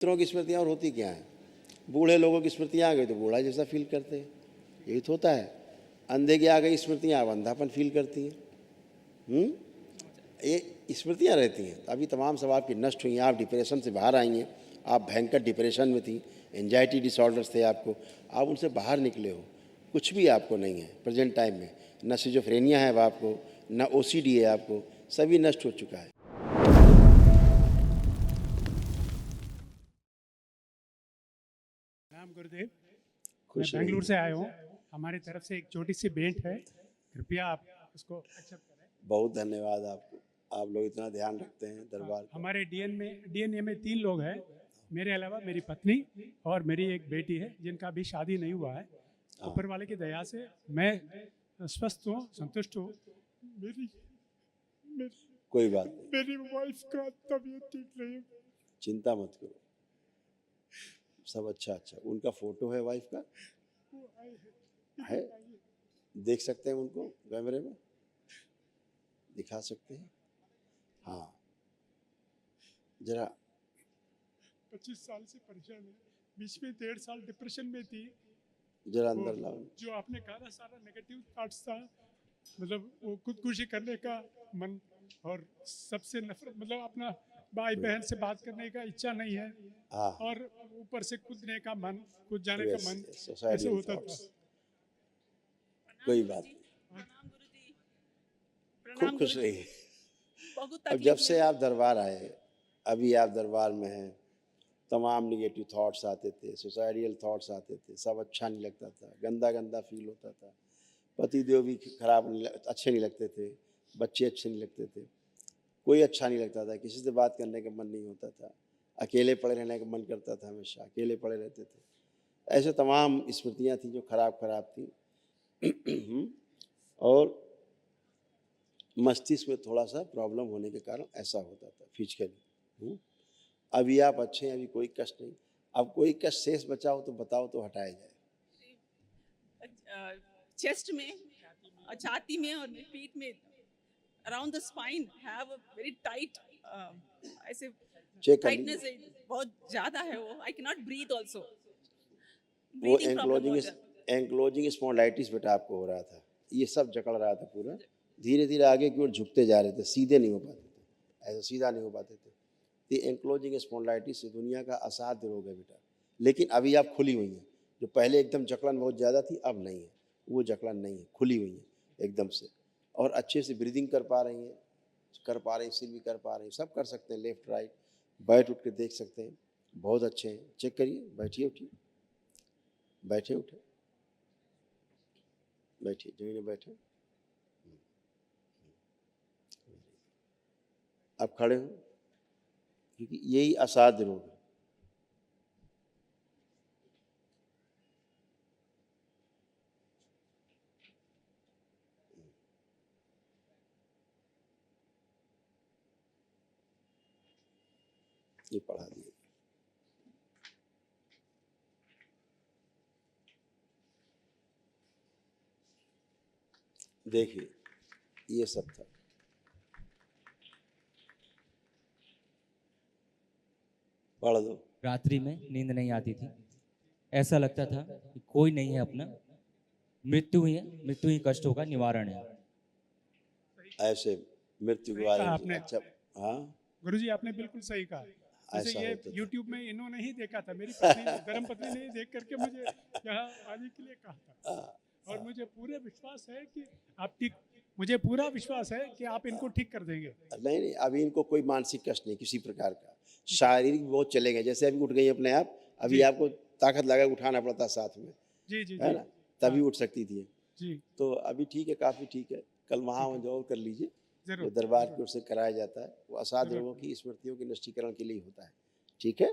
मित्रों की स्मृतियाँ और होती क्या हैं? बूढ़े लोगों की स्मृतियाँ आ गई तो बूढ़ा जैसा फील करते हैं, यही तो होता है। अंधे की आ गई स्मृतियाँ, अब अंधापन फील करती हैं। ये स्मृतियाँ रहती हैं। अभी तमाम सब आपकी नष्ट हुई हैं, आप डिप्रेशन से बाहर आई हैं। आप भयंकर डिप्रेशन में थी, एंजाइटी डिसऑर्डर्स थे आपको, आप उनसे बाहर निकले हो। कुछ भी आपको नहीं है प्रेजेंट टाइम में, न सिजोफ्रेनिया है अब आपको, न ओसीडी है आपको, सभी नष्ट हो चुका है। राम गुरुदेव, मैं खुश बेंगलुरु रहिए। से आया हूँ। हमारी तरफ से एक छोटी सी भेंट है, कृपया आप उसको एक्सेप्ट करें। बहुत धन्यवाद आपको, आप लोग इतना ध्यान रखते हैं दरबार का। हमारे डीएनए में 3 लोग हैं, मेरे अलावा मेरी पत्नी और मेरी एक बेटी है जिनका अभी शादी नहीं हुआ है। हाँ, ऊपर वाले की दया से मैं स्वस्थ हूँ, संतुष्ट हूँ। मेरी मेरी कोई बात नहीं, मेरी वाइफ का तबीयत ठीक नहीं है। चिंता मत करो, सब अच्छा अच्छा। उनका फोटो है वाइफ का? वो आए हैं, है, इधर आइए। देख सकते हैं उनको कैमरे में, दिखा सकते हैं? हाँ, जरा 25 साल से परेशान है, बीच में 1.5 साल डिप्रेशन में थी। जरा वो अंदर लाओ। जो आपने कहा ना, सारा नेगेटिव थॉट्स था, मतलब वो खुदकुशी करने का मन, और सबसे नफरत, मतलब अपना भाई बहन से बात करने का इच्छा नहीं है, हाँ, और ऊपर से कूदने का मन, कूद जाने का यस मन, यस, ऐसे सोसाइटियल होता था। थॉट्स। प्रणाम कोई बात गुरुजी। नहीं, प्रणाम गुरुजी। खूब प्रणाम खुश गुरुजी। रहिए। बहुत अब जब तकलीफ में से हूँ। आप दरबार आए, अभी आप दरबार में हैं, तमाम निगेटिव थॉट्स आते थे, सोसाइटियल थॉट्स आते थे, सब अच्छा नहीं लगता था, गंदा गंदा फील होता था। पति देव भी खराब नहीं अच्छे नहीं लगते थे, बच्चे अच्छे नहीं लगते थे, कोई अच्छा नहीं लगता था, किसी से बात करने का मन नहीं होता था, अकेले पड़े रहने का मन करता था, हमेशा अकेले पड़े रहते थे। ऐसे तमाम स्मृतियाँ थी जो खराब खराब थी। और मस्तिष्क में थोड़ा सा प्रॉब्लम होने के कारण ऐसा होता था फिजिकली। अभी आप अच्छे हैं, अभी कोई कष्ट नहीं। अब कोई कष्ट शेष बचा हो तो बताओ तो हटाया जाए। चेस्ट में, छाती में और पीठ में, around the spine have a very tight, ऐसे चेक कर टाइटनेस लीजिए, बहुत ज्यादा है। वो I can not breathe also, वो ब्रीदिंग प्रॉब्लम बहुत ज्यादा। एंक्लोजिंग स्पॉन्डिलाइटिस बेटा आपको हो रहा था, ये सब जकड़ रहा था पूरा। धीरे धीरे आगे की ओर झुकते जा रहे थे, सीधे नहीं हो पाते थे, ऐसा सीधा नहीं हो पाते थे। ये एंक्लोजिंग स्पॉन्डिलाइटिस दुनिया का असाध्य रोग है बेटा। लेकिन अभी आप खुली हुई हैं, जो पहले एकदम जकड़न बहुत ज़्यादा थी अब नहीं है, वो जकड़न नहीं है, खुली हुई है एकदम से। और अच्छे से ब्रीदिंग कर पा रही हैं, सिर भी कर पा रही हैं, सब कर सकते हैं, लेफ्ट राइट, बैठ उठ के देख सकते हैं, बहुत अच्छे हैं। चेक करिए, बैठिए उठिए, बैठे उठे, बैठिए, जमीन में बैठे। आप खड़े हो, क्योंकि यही असाध्य रोग है। ये पढ़ा दिए, देखिए ये सब था। पढ़ दो। रात्रि में नींद नहीं आती थी, ऐसा लगता था कि कोई नहीं है अपना, मृत्यु ही है, मृत्यु ही कष्टों का निवारण है। ऐसे मृत्यु के सही बारे कहा में आपने। अच्छा, हाँ, गुरुजी, आपने बिल्कुल सही कहा। जैसे ऐसा ये होता था। YouTube में इन्होंने ही देखा था, मेरी पत्नी, धर्म पत्नी ने ही देख करके मुझे यहाँ आने के लिए कहा था, और मुझे पूरे विश्वास है कि आप ठीक, मुझे पूरा विश्वास है कि आप इनको ठीक कर देंगे। नहीं नहीं, अभी इनको कोई मानसिक कष्ट नहीं किसी प्रकार का, शारीरिक बहुत चले गए, जैसे अभी उठ गई अपने आप, अभी जी आपको ताकत लगा के उठाना पड़ता साथ में, जी जी है जी। ना, तभी हाँ उठ सकती थी। जी, तो अभी ठीक है, काफ़ी ठीक है। कल वहाँ ठीक है, जरूर कर लीजिए, जो जरूर दरबार की जरूर ओर से कराया जाता है, वो असाध्य जरूर। रोगों की स्मृतियों के नष्टीकरण के लिए होता है। ठीक है,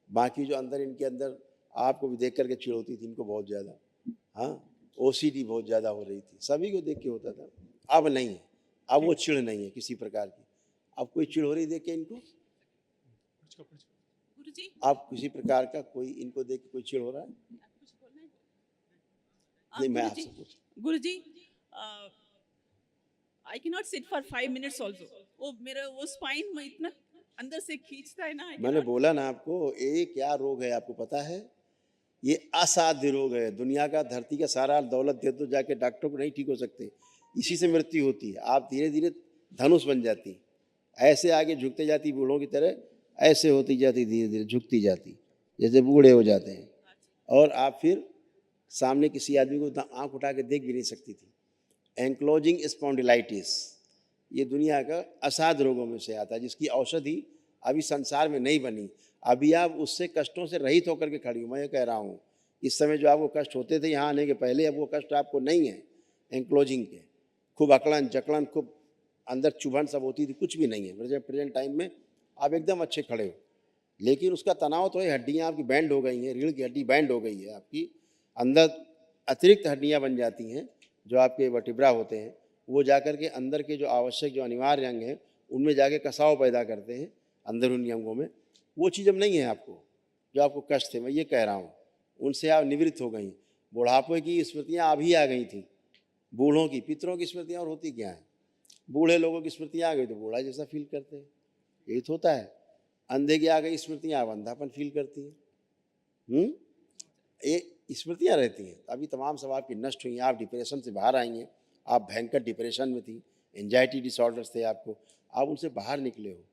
बाकी जो अंदर इनके अंदर आपको भी देख करके चिढ़ होती थी इनको बहुत ज़्यादा, हाँ, ओसीडी बहुत ज़्यादा हो रही थी, सभी को देख के होता था, अब नहीं है, अब वो ठीक, चिढ़ नहीं है किसी प्रकार की। अब कोई चिढ़ हो रही देख के इनको, कुछ कुछ। गुरुजी, अब किसी प्रकार का कोई इनको देख के कोई चिढ़ हो रहा है? आपको कुछ बोलना है? नहीं, मैं गुरुजी, आपसे पूछ, Guruji, I can not sit for 5 minutes also. वो मेरा वो स्पाइन में इतना अंदर से खींचता है ना। I मैंने cannot- बोला ना आपको, ये क्या रोग है आपको पता है? ये असाध्य रोग है। दुनिया का, धरती का सारा दौलत दे दो जाके डॉक्टर को, नहीं ठीक हो सकते। इसी से मृत्यु होती है। आप धीरे धीरे धनुष बन जाती, ऐसे आगे झुकते जाती बूढ़ों की तरह, ऐसे होती जाती, धीरे धीरे झुकती जाती, जैसे बूढ़े हो जाते हैं। और आप फिर सामने किसी आदमी को आंख उठा के देख भी नहीं सकती थी। एंक्लोजिंग स्पॉन्डिलाइटिस, ये दुनिया का असाध्य रोगों में से आता है, जिसकी औषधि अभी संसार में नहीं बनी। अभी आप उससे कष्टों से रहित होकर के खड़ी हूँ। मैं ये कह रहा हूँ, इस समय जो आपको कष्ट होते थे यहाँ आने के पहले, अब वो कष्ट आपको नहीं है। एंक्लोजिंग के खूब अकड़न जकड़न, खूब अंदर चुभन सब होती थी, कुछ भी नहीं है। प्रेजेंट टाइम में आप एकदम अच्छे खड़े हो। लेकिन उसका तनाव तो है, हड्डियाँ आपकी बैंड हो गई हैं, रीढ़ की हड्डी बैंड हो गई है आपकी, अंदर अतिरिक्त हड्डियाँ बन जाती हैं जो आपके वर्टिब्रा होते हैं, वो जाकर के अंदर के जो आवश्यक, जो अनिवार्य अंग हैं, उनमें जाके कसाव पैदा करते हैं अंदरूनी अंगों में। वो चीज़ अब नहीं है आपको, जो आपको कष्ट थे, मैं ये कह रहा हूँ, उनसे आप निवृत्त हो गई। बुढ़ापे की स्मृतियाँ अभी आ गई थी, बूढ़ों की, पितरों की स्मृतियाँ और होती क्या है? बूढ़े लोगों की स्मृतियाँ आ गई तो बूढ़ा जैसा फील करते हैं, यही तो होता है। अंधे की आ गई स्मृतियाँ, आप अंधापन फील करती हैं। ये स्मृतियाँ रहती हैं। अभी तमाम सब आपकी नष्ट हुई हैं, आप डिप्रेशन से बाहर आई हैं। आप भयंकर डिप्रेशन में थी, एंजाइटी डिसऑर्डर्स थे आपको, आप उनसे बाहर निकले हो।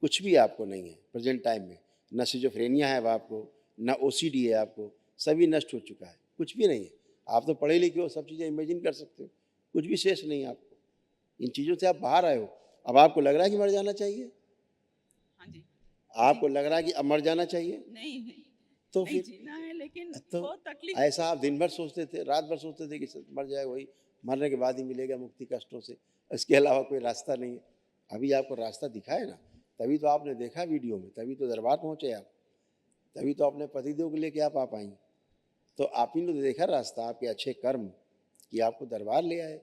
कुछ भी आपको नहीं है प्रेजेंट टाइम में, न सिजोफ्रेनिया है अब आपको, न ओसीडी है आपको, सभी नष्ट हो चुका है, कुछ भी नहीं है। आप तो पढ़े लिखे हो, सब चीज़ें इमेजिन कर सकते हो, कुछ भी शेष नहीं है आपको। इन चीज़ों से आप बाहर आए हो। अब आपको लग रहा है कि मर जाना चाहिए? हाँ जी। आपको लग रहा है कि अब मर जाना चाहिए? नहीं नहीं, तो नहीं फिर जीना है, लेकिन तो बहुत तकलीफ। ऐसा आप दिन भर सोचते थे, रात भर सोचते थे कि मर जाए, वही मरने के बाद ही मिलेगा मुक्ति कष्टों से, इसके अलावा कोई रास्ता नहीं है। अभी आपको रास्ता दिखा है ना, तभी तो आपने देखा वीडियो में, तभी तो दरबार पहुँचे आप, तभी तो अपने पतिदेव को लेके आप आ पाई। तो आप ही ने तो देखा रास्ता, आपके अच्छे कर्म कि आपको दरबार ले आए।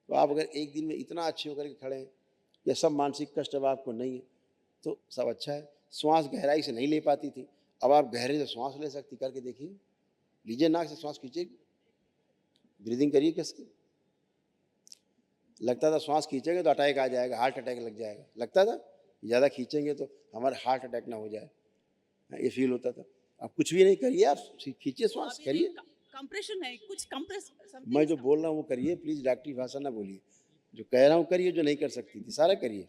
तो आप अगर एक दिन में इतना अच्छे होकर के खड़े हैं, ये सब मानसिक कष्ट अब आपको नहीं है, तो सब अच्छा है। श्वास गहराई से नहीं ले पाती थी, अब आप गहरे से श्वास ले सकती, करके देखिए, लीजिए, नाक से श्वास खींचिए, ब्रीदिंग करिए कसके। लगता था श्वास खींचेंगे तो अटैक आ जाएगा, हार्ट अटैक लग जाएगा, लगता था ज़्यादा खींचेंगे तो हमारा हार्ट अटैक ना हो जाए, ये फील होता था। अब कुछ भी नहीं, करिए, आप खींचिए श्वास, करिए। कंप्रेशन है, कुछ कंप्रेस मैं जो बोल रहा हूँ वो करिए, प्लीज़ डॉक्टरी भाषा ना बोलिए। जो कह रहा हूँ करिए, जो नहीं कर सकती थी सारा करिए।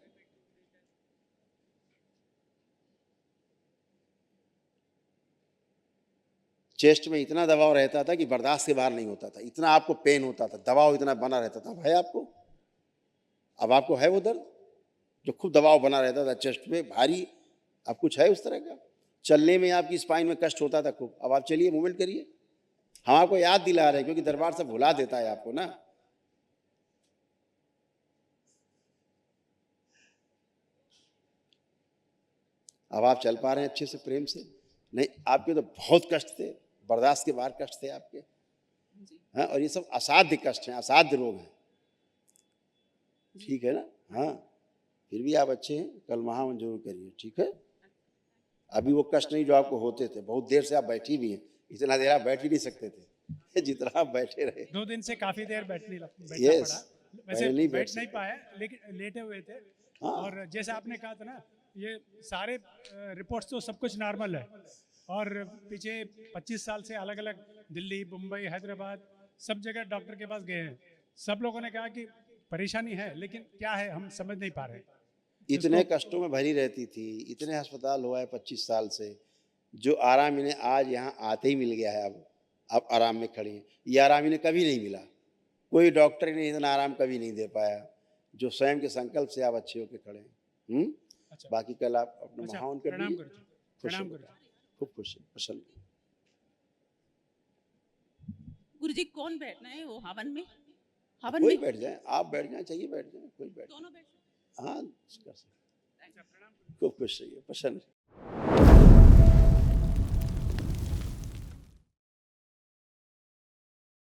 चेस्ट में इतना दबाव रहता था कि बर्दाश्त के बाहर नहीं होता था, इतना आपको पेन होता था, दबाव इतना बना रहता था। अब है आपको? अब आपको है वो दर्द जो खूब दबाव बना रहता था चेस्ट में, भारी? अब कुछ है उस तरह का? चलने में आपकी स्पाइन में कष्ट होता था खूब, अब आप चलिए, मूवमेंट करिए। हम आपको याद दिला रहे हैं, क्योंकि दरबार से भुला देता है आपको ना। अब आप चल पा रहे हैं अच्छे से, प्रेम से। नहीं, आपके तो बहुत कष्ट थे, बर्दाश्त के बाहर कष्ट थे आपके। हाँ, और ये सब असाध्य कष्ट हैं, असाध्य रोग हैं, ठीक है ना? हाँ, फिर भी आप अच्छे हैं, कल महावन जरूर करिए, ठीक है? अभी वो कष्ट नहीं जो आपको होते थे। बहुत देर से आप बैठी भी हैं, इतना देर आप बैठ ही नहीं सकते थे जितना आप बैठे रहे। 2 दिन से काफी देर बैठना Yes, पड़ा। वैसे पहले नहीं बैठ नहीं सकते। पाए, लेकिन लेटे हुए थे। हाँ। और जैसे आपने कहा था ना, ये सारे रिपोर्ट्स तो सब कुछ नॉर्मल है। और पीछे 25 साल से अलग अलग दिल्ली, मुंबई, हैदराबाद, सब जगह डॉक्टर के पास गए हैं। सब लोगों ने कहा कि परेशानी है, लेकिन क्या है हम समझ नहीं पा रहे। इतने कष्टों में भरी रहती थी, इतने अस्पताल हुआ है 25 साल से, जो आराम इन्हें आज यहाँ आते ही मिल गया है। अब आराम में खड़ी हैं। ये आराम इन्हें कभी नहीं मिला, कोई डॉक्टर इन्हें इतना आराम कभी नहीं दे पाया, जो स्वयं के संकल्प से आप अच्छे होकर खड़े हैं। अच्छा, बाकी कल आप अपना अच्छा, महावन कर प्रणाम लीजिए। करो, खुश प्रणाम हो, करो। खूब खुश है, प्रसन्न। गुरुजी कौन बैठना है वो हवन में? हवन कोई में बैठ जाए, आप बैठ जाए, चाहिए बैठ जाए, कोई बैठ जाए। दोनों बैठ। हाँ, कर सकते। खूब खुश रहिए, प्रसन्न।